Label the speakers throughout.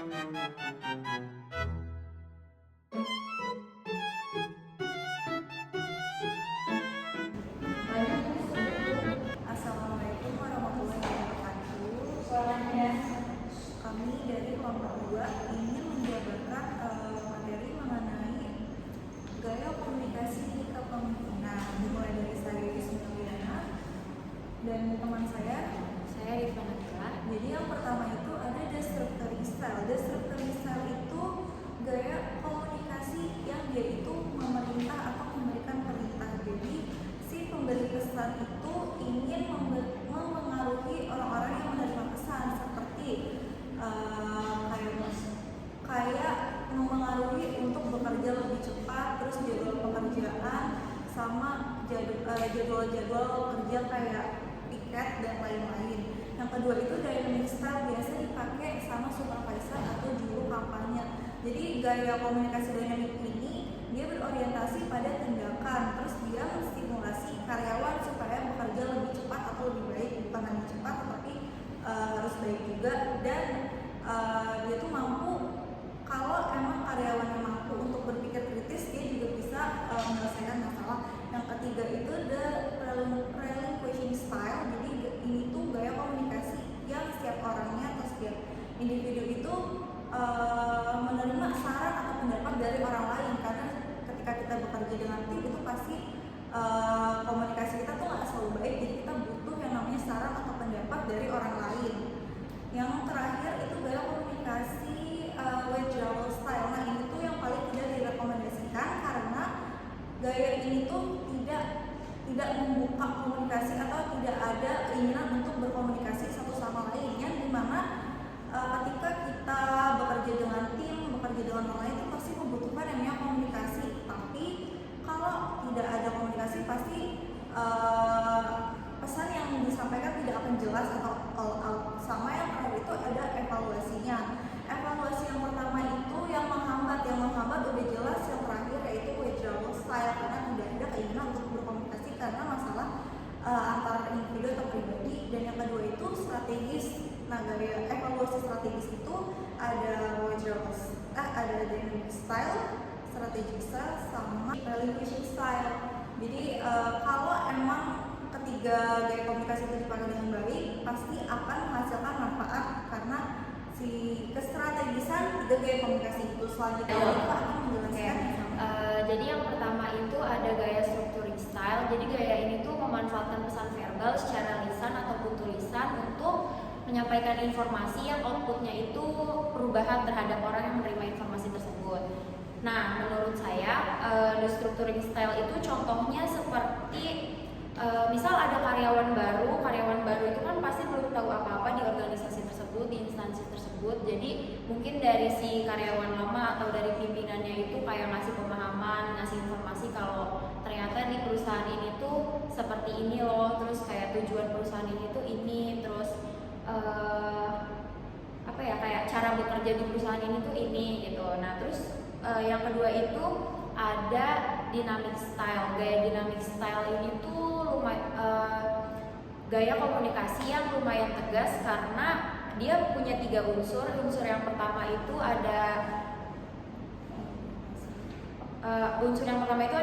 Speaker 1: Assalamualaikum warahmatullahi wabarakatuh. Kami dari kelompok 2 ingin menjabarkan materi mengenai gaya komunikasi di kepemimpinan, dimulai dari saya Yusmiana dan teman saya
Speaker 2: Rifana.
Speaker 1: Jadi yang pertama itu ada destructuring style. Destructuring style itu gaya komunikasi yang dia itu memerintah atau memberikan perintah. Jadi si pemberi pesan itu ingin mempengaruhi orang-orang yang menerima pesan, seperti kayak mempengaruhi untuk bekerja lebih cepat, terus jadwal pekerjaan sama jadwal-jadwal kerja kayak piket dan lain-lain. Yang kedua itu dynamic style, biasa dipakai sama supervisor atau juru kampanye. Jadi gaya komunikasi dynamic ini dia berorientasi pada tindakan, terus dia menstimulasi karyawan supaya bekerja lebih cepat atau lebih baik, bukan hanya cepat tetapi harus baik juga, dan dia tuh mampu, kalau emang karyawannya mampu untuk berpikir kritis, dia juga bisa menyelesaikan masalah. Yang ketiga itu the relinquishing style. Jadi ini tuh gaya komunikasi yang setiap orangnya atau setiap individu itu menerima saran atau pendapat dari orang lain, karena ketika kita bekerja dengan tim itu pasti komunikasi kita tuh nggak selalu baik, jadi kita butuh yang namanya saran atau pendapat dari orang lain. Yang terakhir itu gaya komunikasi withdrawal style. Nah ini tuh yang paling tidak direkomendasikan, karena gaya ini tuh tidak membuka komunikasi atau tidak ada keinginan untuk berkomunikasi satu sama lain, yang dimana ketika kita bekerja dengan tim, bekerja dengan orang lain itu pasti membutuhkan yang namanya komunikasi. Tapi kalau tidak ada komunikasi pasti pesan yang disampaikan tidak akan jelas atau all out. Sama yang terakhir itu ada evaluasinya. Evaluasi yang pertama itu yang menghambat udah jelas. Yang terakhir yaitu withdrawal style, karena tidak ada keinginan untuk berkomunikasi karena masalah antara individu atau pribadi. Dan yang kedua itu strategis. Nah gaya evaluasi strategis itu ada ada dynamic style, strategic style, sama relinquishing style. Jadi kalau emang ketiga gaya komunikasi itu dipakai dengan baik, pasti akan menghasilkan manfaat, karena si kestrategisan tiga gaya komunikasi itu. Selanjutnya Bapak akan menjelaskan.
Speaker 2: Jadi yang pertama itu ada gaya structuring style. Jadi gaya ini tuh memanfaatkan pesan verbal secara lisan ataupun tulisan untuk menyampaikan informasi yang outputnya itu perubahan terhadap orang yang menerima informasi tersebut. Nah, menurut saya the structuring style itu contohnya seperti misal ada karyawan baru itu kan pasti belum tahu apa-apa di organisasi tersebut, di instansi tersebut. Jadi mungkin dari si karyawan lama atau dari pimpinannya itu kayak ngasih pemahaman, ngasih informasi kalau ternyata di perusahaan ini tuh seperti ini loh, terus kayak tujuan perusahaan ini tuh ini, terus kayak cara bekerja di perusahaan ini tuh ini gitu. Nah terus yang kedua itu ada dynamic style. Gaya dynamic style ini tuh gaya komunikasi yang lumayan tegas, karena dia punya 3 unsur. Unsur yang pertama itu ada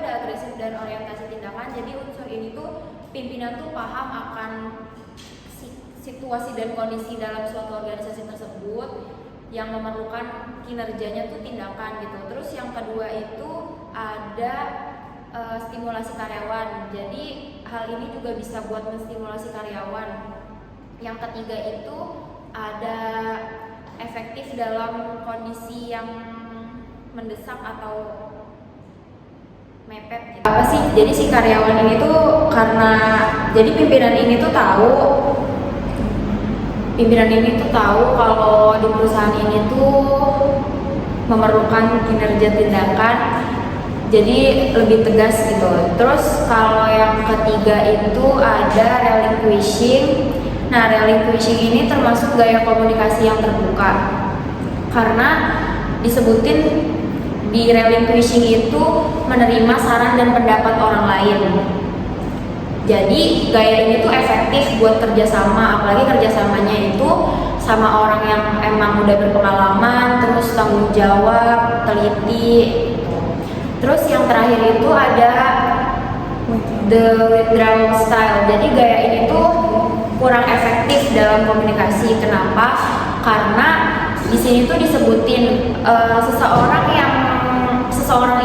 Speaker 2: agresif dan orientasi tindakan. Jadi unsur ini tuh pimpinan tuh paham akan situasi dan kondisi dalam suatu organisasi tersebut yang memerlukan kinerjanya tuh tindakan gitu. Terus yang kedua itu ada stimulasi karyawan. Jadi hal ini juga bisa buat menstimulasi karyawan. Yang ketiga itu ada efektif dalam kondisi yang mendesak atau mepet gitu. Apa sih? Jadi si karyawan ini tuh karena jadi pimpinan ini tuh tahu kalau di perusahaan ini tuh memerlukan kinerja tindakan, jadi lebih tegas gitu. Terus kalau yang ketiga itu ada relinquishing. Nah, relinquishing ini termasuk gaya komunikasi yang terbuka, karena disebutin di relinquishing itu menerima saran dan pendapat orang lain. Jadi gaya ini tuh efektif buat kerjasama, apalagi kerjasamanya itu sama orang yang emang udah berpengalaman, terus tanggung jawab, teliti gitu. Terus yang terakhir itu ada the withdrawal style. Jadi gaya ini tuh kurang efektif dalam komunikasi. Kenapa? Karena di sini tuh disebutin seseorang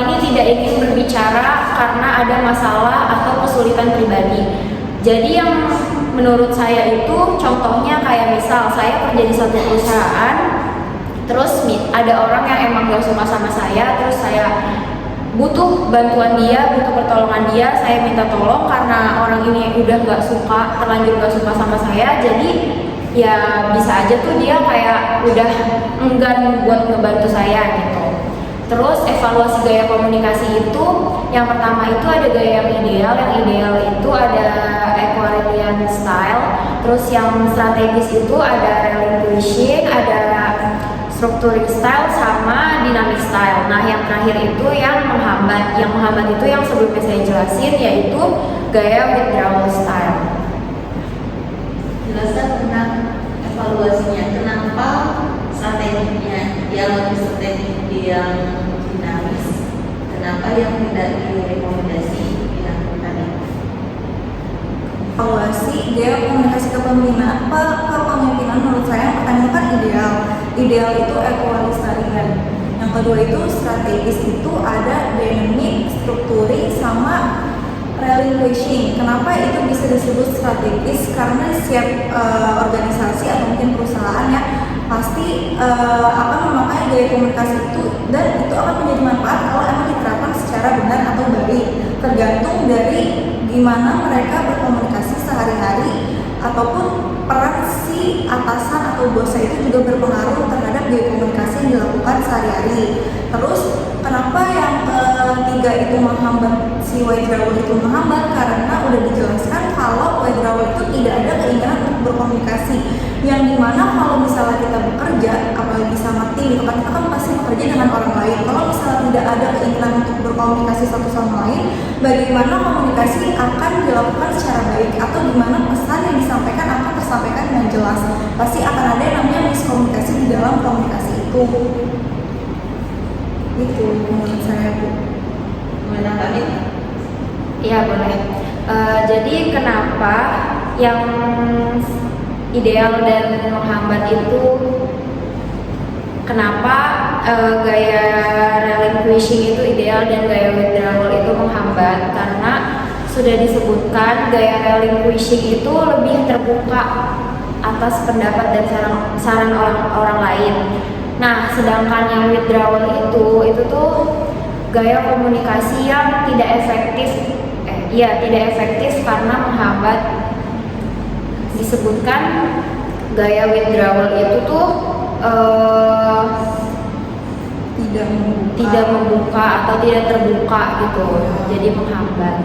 Speaker 2: ini tidak ingin berbicara karena ada masalah atau kesulitan pribadi. Jadi yang menurut saya itu contohnya kayak misal saya kerja di satu perusahaan, terus ada orang yang emang gak suka sama saya, terus saya butuh bantuan dia, butuh pertolongan dia, saya minta tolong karena orang ini udah terlanjur gak suka sama saya, jadi ya bisa aja tuh dia kayak udah enggan buat ngebantu saya gitu. Terus evaluasi gaya komunikasi itu, yang pertama itu ada gaya yang ideal itu ada Aquarian style, terus yang strategis itu ada relinquishing, ada structuring style sama dynamic style. Nah yang terakhir itu yang menghambat itu yang sebelumnya saya jelasin, yaitu gaya withdrawal style.
Speaker 3: Jelaskan tentang evaluasinya, kenapa strateginya yang lebih strategi yang dinamis, kenapa yang tidak direkomendasi dilakukan tadi?
Speaker 1: Evaluasi gaya komunikasi kepemimpinan menurut saya yang pertama kan ideal itu equalitarian, yang kedua itu strategis, itu ada dynamic, structuring, sama relinquishing. Kenapa itu bisa disebut strategis? Karena setiap organisasi atau mungkin perusahaan ya pasti akan memakai gaya komunikasi itu, dan itu akan menjadi manfaat kalau emang diterapkan secara benar atau baik, tergantung dari gimana mereka berkomunikasi sehari-hari, ataupun peran si atasan atau bosnya itu juga berpengaruh terhadap gaya komunikasi yang dilakukan sehari-hari. Terus kenapa yang ketiga itu menghambat, si withdrawal itu menghambat? Karena udah dijelaskan kalau withdrawal itu tidak ada keinginan untuk berkomunikasi, yang dimana kalau misalnya kita bekerja apalagi sama tim itu kan kita kan pasti bekerja dengan orang lain. Kalau misalnya tidak ada keinginan untuk berkomunikasi satu sama lain, bagaimana komunikasi akan dilakukan secara baik, atau gimana pesan yang disampaikan akan tersampaikan dengan jelas? Pasti akan ada yang namanya miskomunikasi di dalam komunikasi itu. Itu menurut saya, Bu.
Speaker 3: Menanggapi?
Speaker 2: Iya boleh. Jadi kenapa yang ideal dan menghambat itu, kenapa gaya relinquishing itu ideal dan gaya withdrawal itu menghambat? Karena sudah disebutkan gaya relinquishing itu lebih terbuka atas pendapat dan saran orang lain. Nah, sedangkan yang withdrawal itu tuh gaya komunikasi yang tidak efektif karena menghambat. Disebutkan gaya withdrawal itu tuh tidak membuka atau tidak terbuka gitu, jadi menghambat.